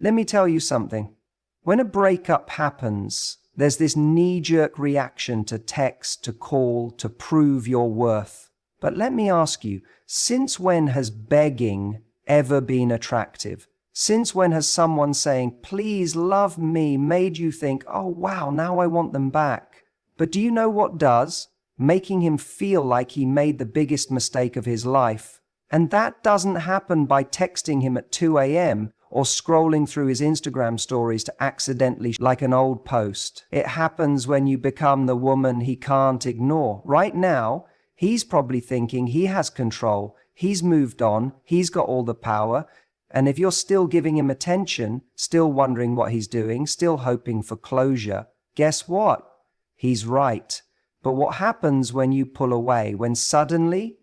Let me tell you something. When a breakup happens, there's this knee-jerk reaction to text, to call, to prove your worth. But let me ask you, since when has begging ever been attractive? Since when has someone saying, please love me, made you think, oh wow, now I want them back? But do you know what does? Making him feel like he made the biggest mistake of his life. And that doesn't happen by texting him at 2 a.m. or scrolling through his Instagram stories to accidentally like an old post. It happens when you become the woman he can't ignore. Right now, he's probably thinking he has control, he's moved on, he's got all the power. And if you're still giving him attention, still wondering what he's doing, still hoping for closure, guess what? He's right. But what happens when you pull away? When suddenly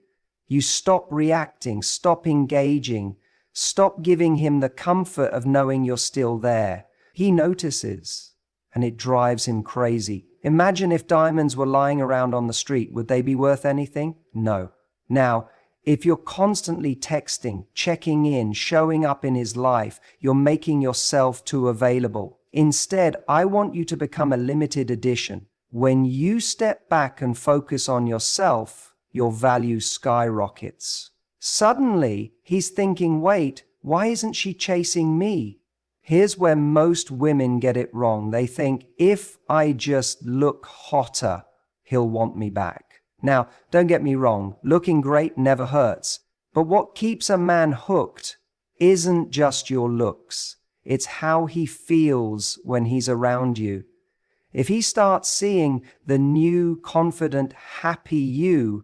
you stop reacting, stop engaging, stop giving him the comfort of knowing you're still there. He notices, and it drives him crazy. Imagine if diamonds were lying around on the street. Would they be worth anything? No. Now, if you're constantly texting, checking in, showing up in his life, you're making yourself too available. Instead, I want you to become a limited edition. When you step back and focus on yourself, your value skyrockets. Suddenly, he's thinking, wait, why isn't she chasing me? Here's where most women get it wrong. They think, if I just look hotter, he'll want me back. Now, don't get me wrong, looking great never hurts. But what keeps a man hooked isn't just your looks. It's how he feels when he's around you. If he starts seeing the new, confident, happy you,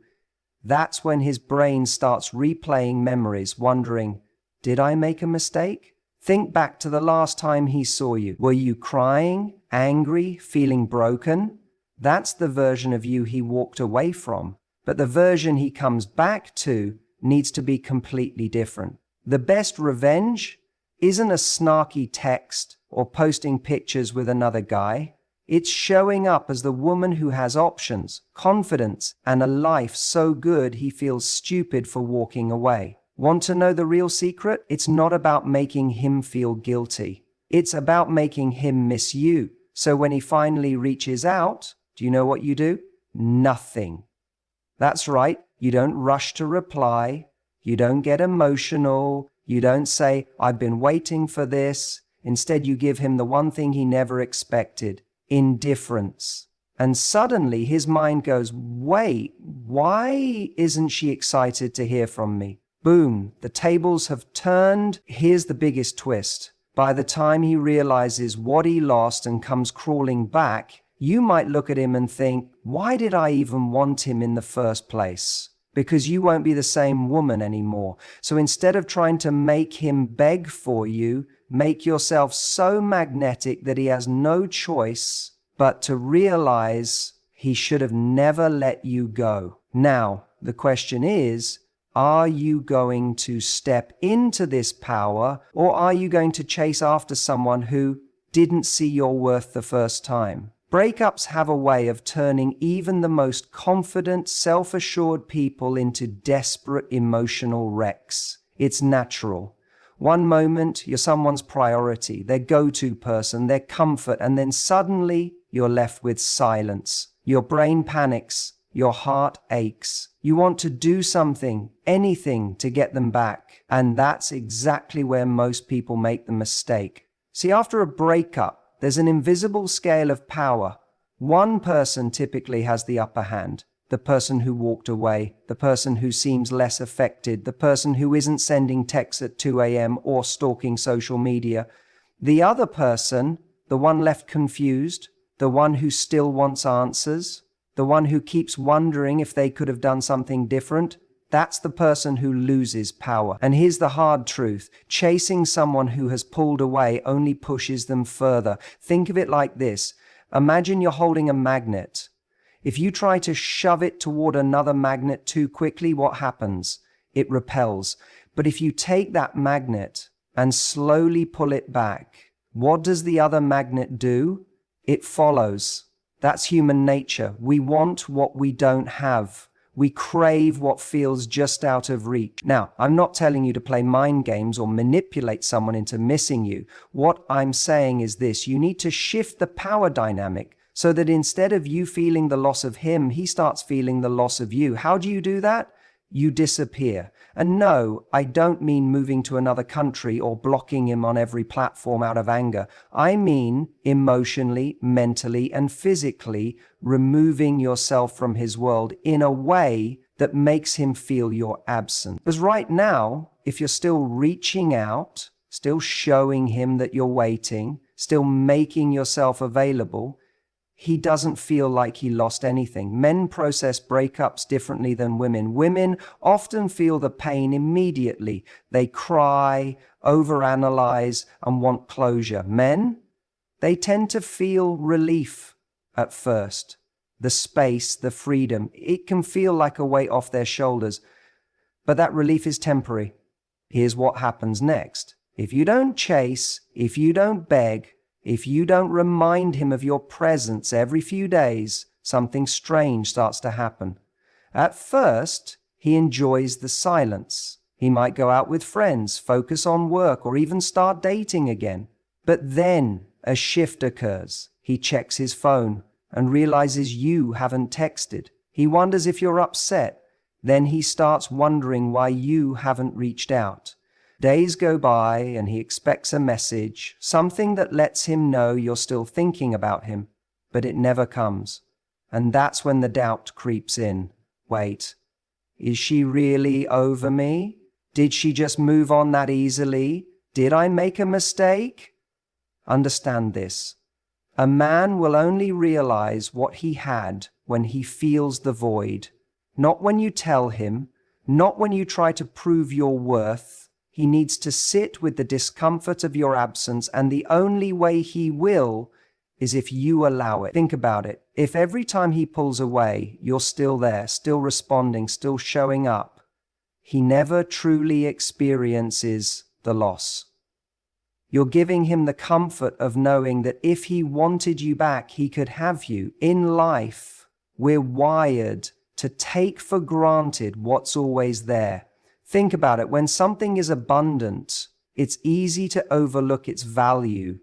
that's when his brain starts replaying memories, wondering, did I make a mistake? Think back to the last time he saw you. Were you crying, angry, feeling broken? That's the version of you he walked away from. But the version he comes back to needs to be completely different. The best revenge isn't a snarky text or posting pictures with another guy. It's showing up as the woman who has options, confidence, and a life so good he feels stupid for walking away. Want to know the real secret? It's not about making him feel guilty. It's about making him miss you. So when he finally reaches out, do you know what you do? Nothing. That's right. You don't rush to reply. You don't get emotional. You don't say, I've been waiting for this. Instead, you give him the one thing he never expected, indifference. And suddenly his mind goes, wait, why isn't she excited to hear from me? Boom, the tables have turned. Here's the biggest twist. By the time he realizes what he lost and comes crawling back, you might look at him and think, why did I even want him in the first place? Because you won't be the same woman anymore. So instead of trying to make him beg for you, make yourself so magnetic that he has no choice but to realize he should have never let you go. Now, the question is, are you going to step into this power, or are you going to chase after someone who didn't see your worth the first time? Breakups have a way of turning even the most confident, self-assured people into desperate emotional wrecks. It's natural. One moment, you're someone's priority, their go-to person, their comfort, and then suddenly you're left with silence. Your brain panics. Your heart aches. You want to do something, anything to get them back. And that's exactly where most people make the mistake. See, after a breakup, there's an invisible scale of power. One person typically has the upper hand. The person who walked away, the person who seems less affected, the person who isn't sending texts at 2 a.m. or stalking social media. The other person, the one left confused, the one who still wants answers, the one who keeps wondering if they could have done something different, that's the person who loses power. And here's the hard truth. Chasing someone who has pulled away only pushes them further. Think of it like this. Imagine you're holding a magnet. If you try to shove it toward another magnet too quickly, what happens? It repels. But if you take that magnet and slowly pull it back, what does the other magnet do? It follows. That's human nature. We want what we don't have. We crave what feels just out of reach. Now, I'm not telling you to play mind games or manipulate someone into missing you. What I'm saying is this: you need to shift the power dynamic so that instead of you feeling the loss of him, he starts feeling the loss of you. How do you do that? You disappear. And no, I don't mean moving to another country or blocking him on every platform out of anger. I mean emotionally, mentally, and physically removing yourself from his world in a way that makes him feel your absence. Because right now, if you're still reaching out, still showing him that you're waiting, still making yourself available, he doesn't feel like he lost anything. Men process breakups differently than women. Women often feel the pain immediately. They cry, overanalyze, and want closure. Men, they tend to feel relief at first. The space, the freedom, it can feel like a weight off their shoulders. But that relief is temporary. Here's what happens next. If you don't chase, if you don't beg, if you don't remind him of your presence every few days, something strange starts to happen. At first, he enjoys the silence. He might go out with friends, focus on work, or even start dating again. But then a shift occurs. He checks his phone and realizes you haven't texted. He wonders if you're upset. Then he starts wondering why you haven't reached out. Days go by and he expects a message, something that lets him know you're still thinking about him, but it never comes. And that's when the doubt creeps in. Wait, is she really over me? Did she just move on that easily? Did I make a mistake? Understand this. A man will only realize what he had when he feels the void. Not when you tell him, not when you try to prove your worth. He needs to sit with the discomfort of your absence, and the only way he will is if you allow it. Think about it. If every time he pulls away, you're still there, still responding, still showing up, he never truly experiences the loss. You're giving him the comfort of knowing that if he wanted you back, he could have you. In life, we're wired to take for granted what's always there. Think about it. When something is abundant, it's easy to overlook its value.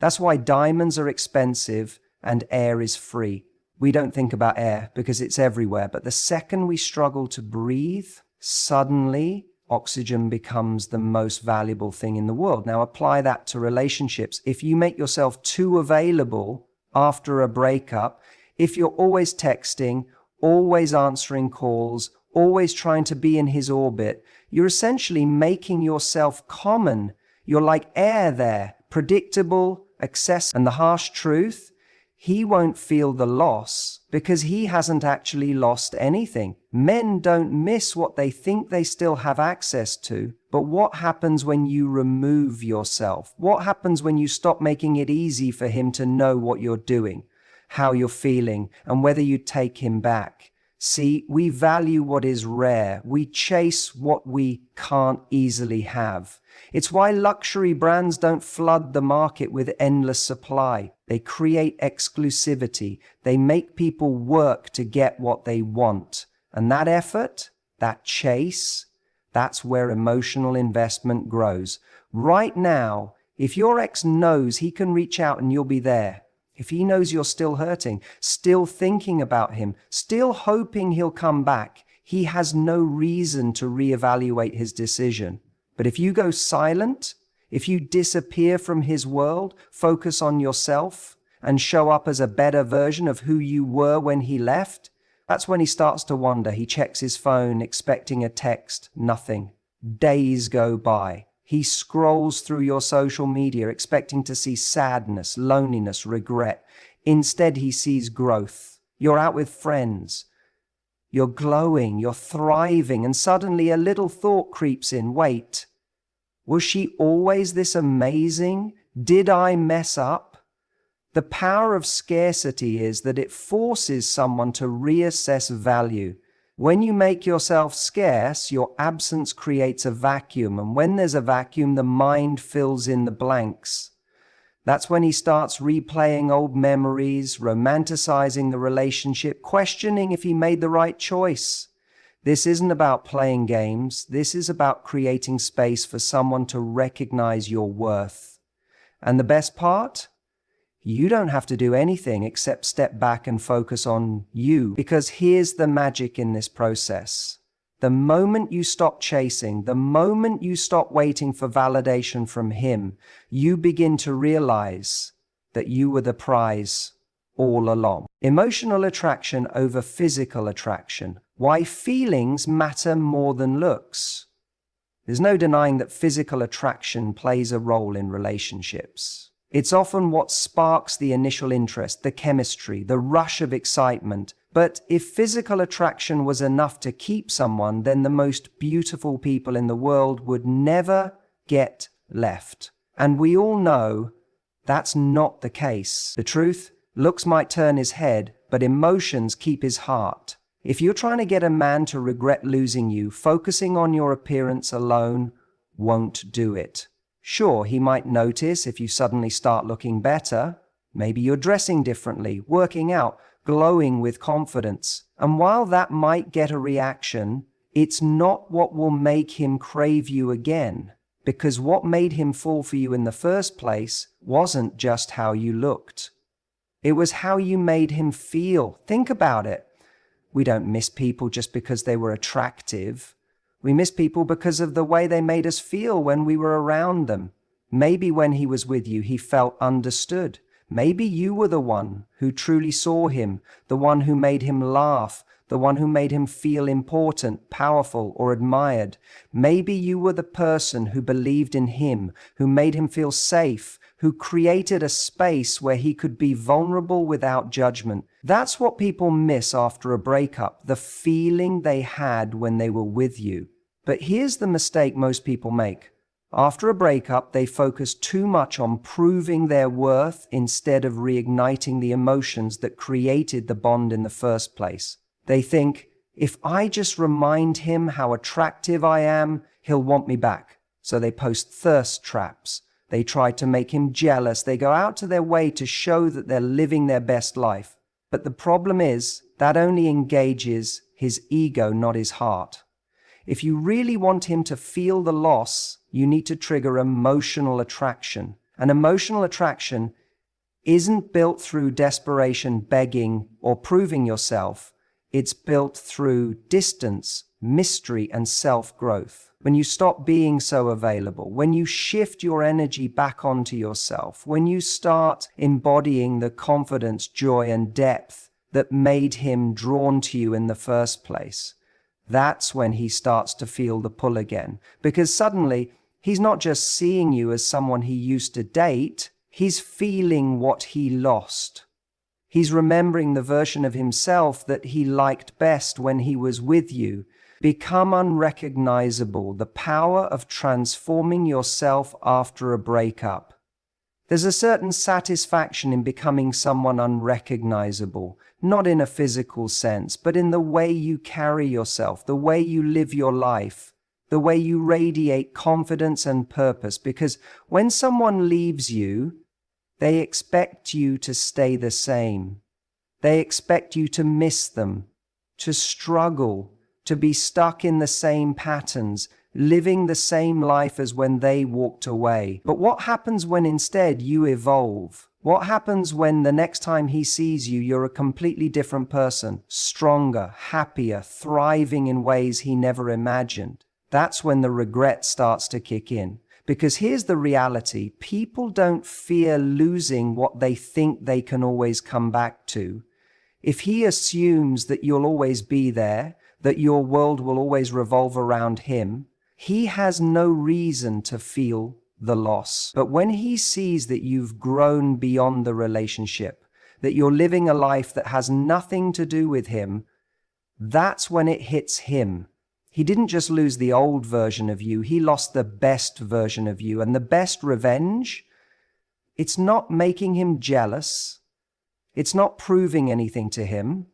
That's why diamonds are expensive and air is free. We don't think about air because it's everywhere. But the second we struggle to breathe, suddenly oxygen becomes the most valuable thing in the world. Now apply that to relationships. If you make yourself too available after a breakup, if you're always texting, always answering calls, always trying to be in his orbit, you're essentially making yourself common. You're like air there, predictable, accessible. And the harsh truth, he won't feel the loss because he hasn't actually lost anything. Men don't miss what they think they still have access to. But what happens when you remove yourself? What happens when you stop making it easy for him to know what you're doing, how you're feeling, and whether you take him back? See, we value what is rare. We chase what we can't easily have. It's why luxury brands don't flood the market with endless supply. They create exclusivity. They make people work to get what they want. And that effort, that chase, that's where emotional investment grows. Right now, if your ex knows he can reach out and you'll be there, if he knows you're still hurting, still thinking about him, still hoping he'll come back, he has no reason to reevaluate his decision. But if you go silent, if you disappear from his world, focus on yourself, and show up as a better version of who you were when he left, that's when he starts to wonder. He checks his phone, expecting a text, nothing. Days go by. He scrolls through your social media, expecting to see sadness, loneliness, regret. Instead, he sees growth. You're out with friends. You're glowing, you're thriving, and suddenly a little thought creeps in. Wait, was she always this amazing? Did I mess up? The power of scarcity is that it forces someone to reassess value. When you make yourself scarce, your absence creates a vacuum, and when there's a vacuum, the mind fills in the blanks. That's when he starts replaying old memories, romanticizing the relationship, questioning if he made the right choice. This isn't about playing games. This is about creating space for someone to recognize your worth. And the best part? You don't have to do anything except step back and focus on you, because here's the magic in this process. The moment you stop chasing, the moment you stop waiting for validation from him, you begin to realize that you were the prize all along. Emotional attraction over physical attraction. Why feelings matter more than looks. There's no denying that physical attraction plays a role in relationships. It's often what sparks the initial interest, the chemistry, the rush of excitement. But if physical attraction was enough to keep someone, then the most beautiful people in the world would never get left. And we all know that's not the case. The truth, looks might turn his head, but emotions keep his heart. If you're trying to get a man to regret losing you, focusing on your appearance alone won't do it. Sure, he might notice if you suddenly start looking better. Maybe you're dressing differently, working out, glowing with confidence. And while that might get a reaction, it's not what will make him crave you again. Because what made him fall for you in the first place wasn't just how you looked. It was how you made him feel. Think about it. We don't miss people just because they were attractive. We miss people because of the way they made us feel when we were around them. Maybe when he was with you, he felt understood. Maybe you were the one who truly saw him, the one who made him laugh, the one who made him feel important, powerful, or admired. Maybe you were the person who believed in him, who made him feel safe, who created a space where he could be vulnerable without judgment. That's what people miss after a breakup, the feeling they had when they were with you. But here's the mistake most people make. After a breakup, they focus too much on proving their worth instead of reigniting the emotions that created the bond in the first place. They think, if I just remind him how attractive I am, he'll want me back. So they post thirst traps. They try to make him jealous. They go out to their way to show that they're living their best life. But the problem is, that only engages his ego, not his heart. If you really want him to feel the loss, you need to trigger emotional attraction. And emotional attraction isn't built through desperation, begging, or proving yourself. It's built through distance, mystery, and self-growth. When you stop being so available, when you shift your energy back onto yourself, when you start embodying the confidence, joy, and depth that made him drawn to you in the first place, that's when he starts to feel the pull again. Because suddenly, he's not just seeing you as someone he used to date, he's feeling what he lost. He's remembering the version of himself that he liked best when he was with you. Become unrecognizable, the power of transforming yourself after a breakup. There's a certain satisfaction in becoming someone unrecognizable, not in a physical sense, but in the way you carry yourself, the way you live your life, the way you radiate confidence and purpose. Because when someone leaves you, they expect you to stay the same. They expect you to miss them, to struggle, to be stuck in the same patterns, living the same life as when they walked away. But what happens when instead you evolve? What happens when the next time he sees you, you're a completely different person, stronger, happier, thriving in ways he never imagined? That's when the regret starts to kick in. Because here's the reality, people don't fear losing what they think they can always come back to. If he assumes that you'll always be there, that your world will always revolve around him, he has no reason to feel the loss. But when he sees that you've grown beyond the relationship, that you're living a life that has nothing to do with him, that's when it hits him. He didn't just lose the old version of you, he lost the best version of you. And the best revenge, it's not making him jealous. It's not proving anything to him.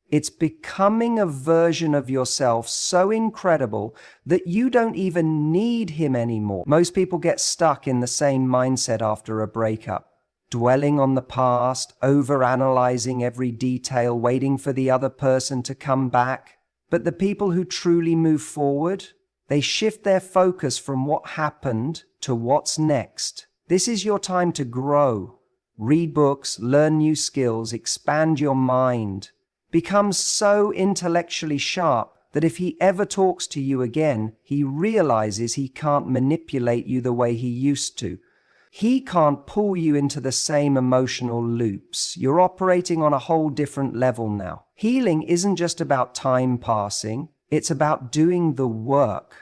It's becoming a version of yourself so incredible that you don't even need him anymore. Most people get stuck in the same mindset after a breakup. dwelling on the past, overanalyzing every detail, waiting for the other person to come back. But the people who truly move forward, they shift their focus from what happened to what's next. This is your time to grow. Read books, learn new skills, expand your mind. Become so intellectually sharp that if he ever talks to you again, he realizes he can't manipulate you the way he used to. He can't pull you into the same emotional loops. You're operating on a whole different level now. Healing isn't just about time passing. It's about doing the work.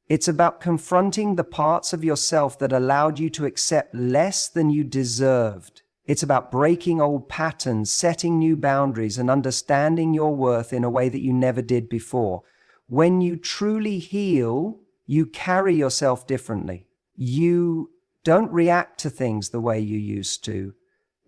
It's about confronting the parts of yourself that allowed you to accept less than you deserved. It's about breaking old patterns, setting new boundaries, and understanding your worth in a way that you never did before. When you truly heal, you carry yourself differently. You don't react to things the way you used to.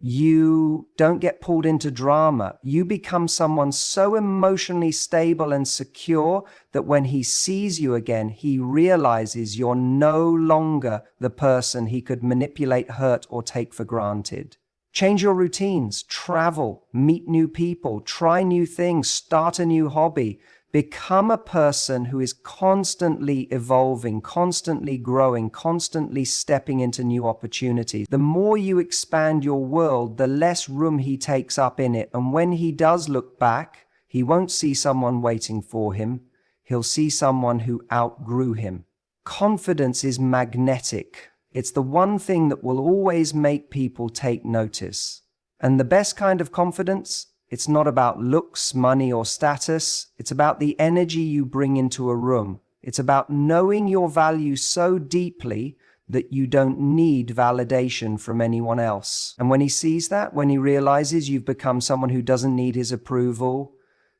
You don't get pulled into drama. You become someone so emotionally stable and secure that when he sees you again, he realizes you're no longer the person he could manipulate, hurt, or take for granted. Change your routines, travel, meet new people, try new things, start a new hobby. Become a person who is constantly evolving, constantly growing, constantly stepping into new opportunities. The more you expand your world, the less room he takes up in it. And when he does look back, he won't see someone waiting for him. He'll see someone who outgrew him. Confidence is magnetic. It's the one thing that will always make people take notice. And the best kind of confidence, it's not about looks, money, or status. It's about the energy you bring into a room. It's about knowing your value so deeply that you don't need validation from anyone else. And when he sees that, when he realizes you've become someone who doesn't need his approval,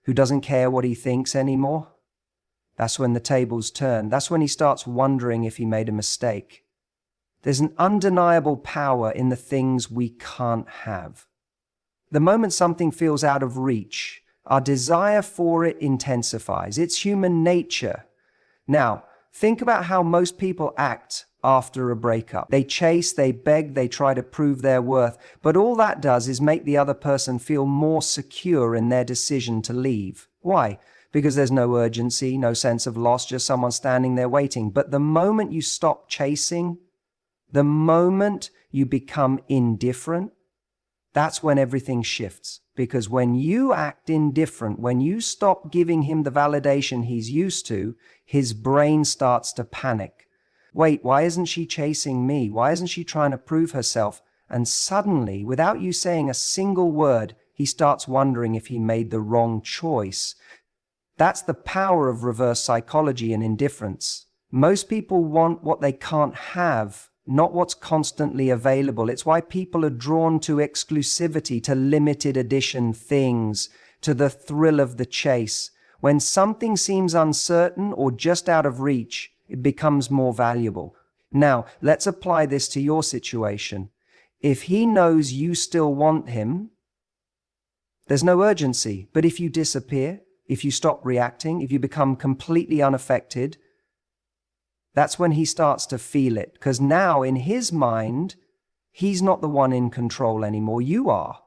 who doesn't care what he thinks anymore, that's when the tables turn. That's when he starts wondering if he made a mistake. There's an undeniable power in the things we can't have. The moment something feels out of reach, our desire for it intensifies. It's human nature. Now, think about how most people act after a breakup. They chase, they beg, they try to prove their worth, but all that does is make the other person feel more secure in their decision to leave. Why? Because there's no urgency, no sense of loss, just someone standing there waiting. But the moment you stop chasing, the moment you become indifferent, that's when everything shifts. Because when you act indifferent, when you stop giving him the validation he's used to, his brain starts to panic. Wait, why isn't she chasing me? Why isn't she trying to prove herself? And suddenly, without you saying a single word, he starts wondering if he made the wrong choice. That's the power of reverse psychology and indifference. Most people want what they can't have, not what's constantly available. It's why people are drawn to exclusivity, to limited edition things, to the thrill of the chase. When something seems uncertain or just out of reach, it becomes more valuable. Now, let's apply this to your situation. If he knows you still want him, there's no urgency. But if you disappear, if you stop reacting, if you become completely unaffected, that's when he starts to feel it, because now in his mind, he's not the one in control anymore. You are.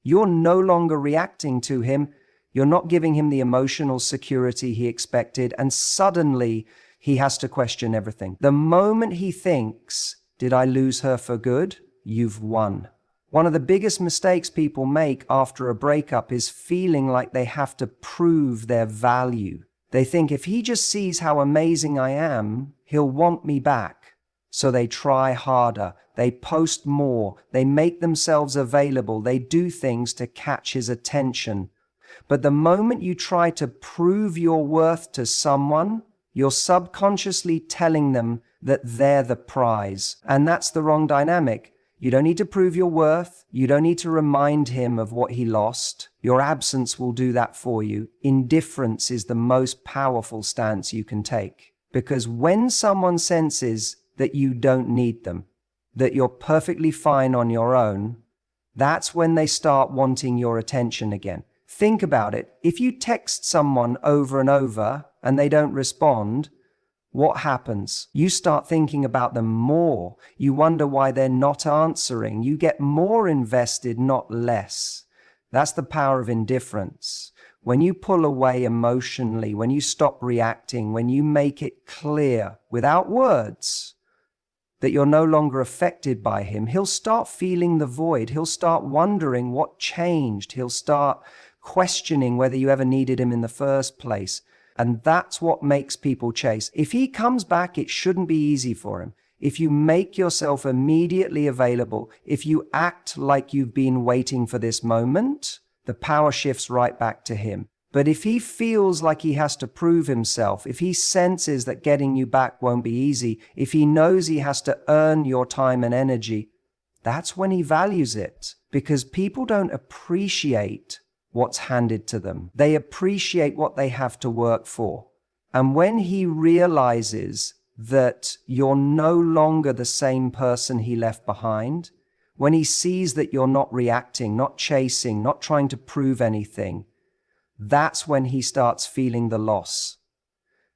You're no longer reacting to him. You're not giving him the emotional security he expected, and suddenly he has to question everything. The moment he thinks, did I lose her for good? You've won. One of the biggest mistakes people make after a breakup is feeling like they have to prove their value. They think if he just sees how amazing I am, he'll want me back. So they try harder, they post more, they make themselves available, they do things to catch his attention. But the moment you try to prove your worth to someone, you're subconsciously telling them that they're the prize. And that's the wrong dynamic. You don't need to prove your worth. You don't need to remind him of what he lost. Your absence will do that for you. Indifference is the most powerful stance you can take. Because when someone senses that you don't need them, that you're perfectly fine on your own, that's when they start wanting your attention again. Think about it. If you text someone over and over and they don't respond, what happens? You start thinking about them more. You wonder why they're not answering. You get more invested, not less. That's the power of indifference. When you pull away emotionally, when you stop reacting, when you make it clear without words that you're no longer affected by him, he'll start feeling the void. He'll start wondering what changed. He'll start questioning whether you ever needed him in the first place. And that's what makes people chase. If he comes back, it shouldn't be easy for him. If you make yourself immediately available, if you act like you've been waiting for this moment, the power shifts right back to him. But if he feels like he has to prove himself, if he senses that getting you back won't be easy, if he knows he has to earn your time and energy, that's when he values it. Because people don't appreciate what's handed to them. They appreciate what they have to work for. And when he realizes that you're no longer the same person he left behind, when he sees that you're not reacting, not chasing, not trying to prove anything, that's when he starts feeling the loss.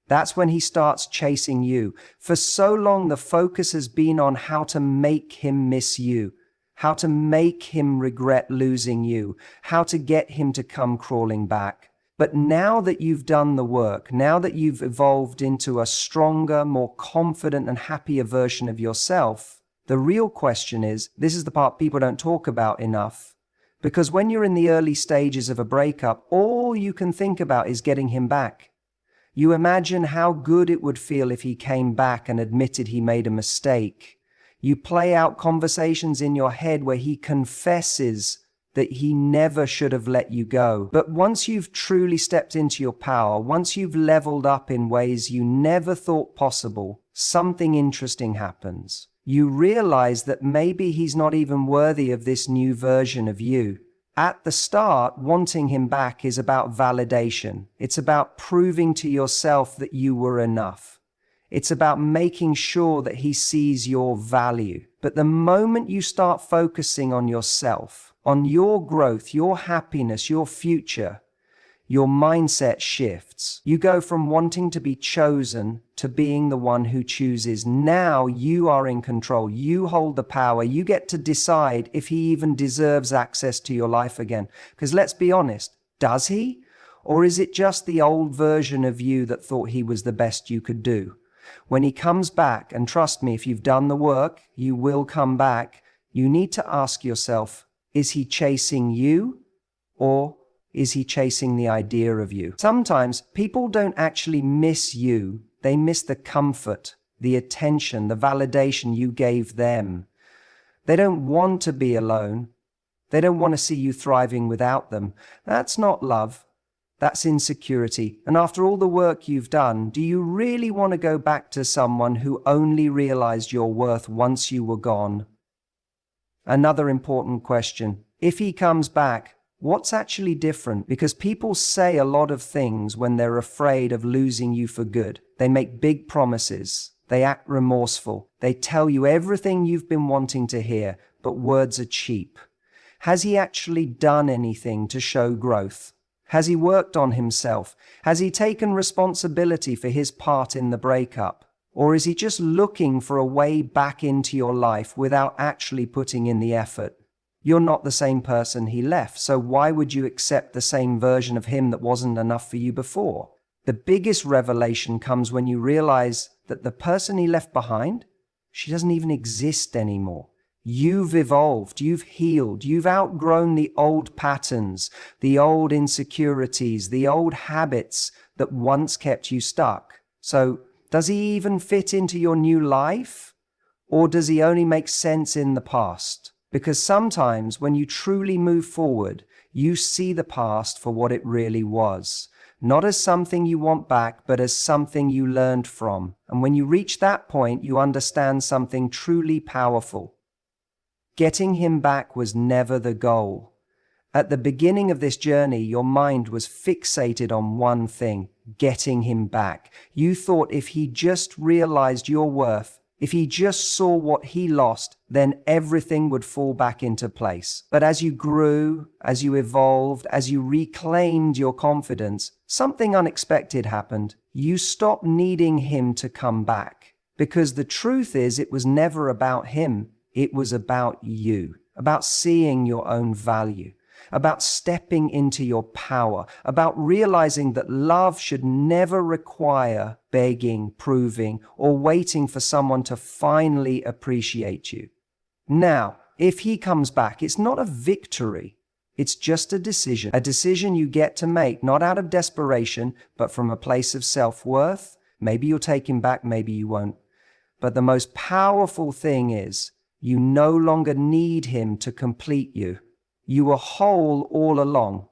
That's when he starts chasing you. For so long, the focus has been on how to make him miss you, how to make him regret losing you, how to get him to come crawling back. But now that you've done the work, now that you've evolved into a stronger, more confident and happier version of yourself, the real question is, this is the part people don't talk about enough, because when you're in the early stages of a breakup, all you can think about is getting him back. You imagine how good it would feel if he came back and admitted he made a mistake. You play out conversations in your head where he confesses that he never should have let you go. But once you've truly stepped into your power, once you've leveled up in ways you never thought possible, something interesting happens. You realize that maybe he's not even worthy of this new version of you. At the start, wanting him back is about validation. It's about proving to yourself that you were enough. It's about making sure that he sees your value. But the moment you start focusing on yourself, on your growth, your happiness, your future, your mindset shifts. You go from wanting to be chosen to being the one who chooses. Now you are in control. You hold the power. You get to decide if he even deserves access to your life again. Because let's be honest, does he? Or is it just the old version of you that thought he was the best you could do? When he comes back, and trust me, if you've done the work, you will come back, you need to ask yourself, is he chasing you, or is he chasing the idea of you? Sometimes people don't actually miss you. They miss the comfort, the attention, the validation you gave them. They don't want to be alone. They don't want to see you thriving without them. That's not love. That's insecurity. And after all the work you've done, do you really want to go back to someone who only realized your worth once you were gone? Another important question. If he comes back, what's actually different? Because people say a lot of things when they're afraid of losing you for good. They make big promises. They act remorseful. They tell you everything you've been wanting to hear, but words are cheap. Has he actually done anything to show growth? Has he worked on himself? Has he taken responsibility for his part in the breakup? Or is he just looking for a way back into your life without actually putting in the effort? You're not the same person he left, so why would you accept the same version of him that wasn't enough for you before? The biggest revelation comes when you realize that the person he left behind, she doesn't even exist anymore. You've evolved, you've healed, you've outgrown the old patterns, the old insecurities, the old habits that once kept you stuck. So, does he even fit into your new life? Or does he only make sense in the past? Because sometimes when you truly move forward, you see the past for what it really was. Not as something you want back, but as something you learned from. And when you reach that point, you understand something truly powerful. Getting him back was never the goal. At the beginning of this journey, your mind was fixated on one thing, getting him back. You thought if he just realized your worth, If he just saw what he lost, then everything would fall back into place. But as you grew, as you evolved, as you reclaimed your confidence, something unexpected happened. You stopped needing him to come back. Because the truth is, it was never about him. It was about you, about seeing your own value, about stepping into your power, about realizing that love should never require begging, proving, or waiting for someone to finally appreciate you. Now, if he comes back, it's not a victory. It's just a decision you get to make, not out of desperation, but from a place of self-worth. Maybe you'll take him back, maybe you won't. But the most powerful thing is, you no longer need him to complete you. You were whole all along.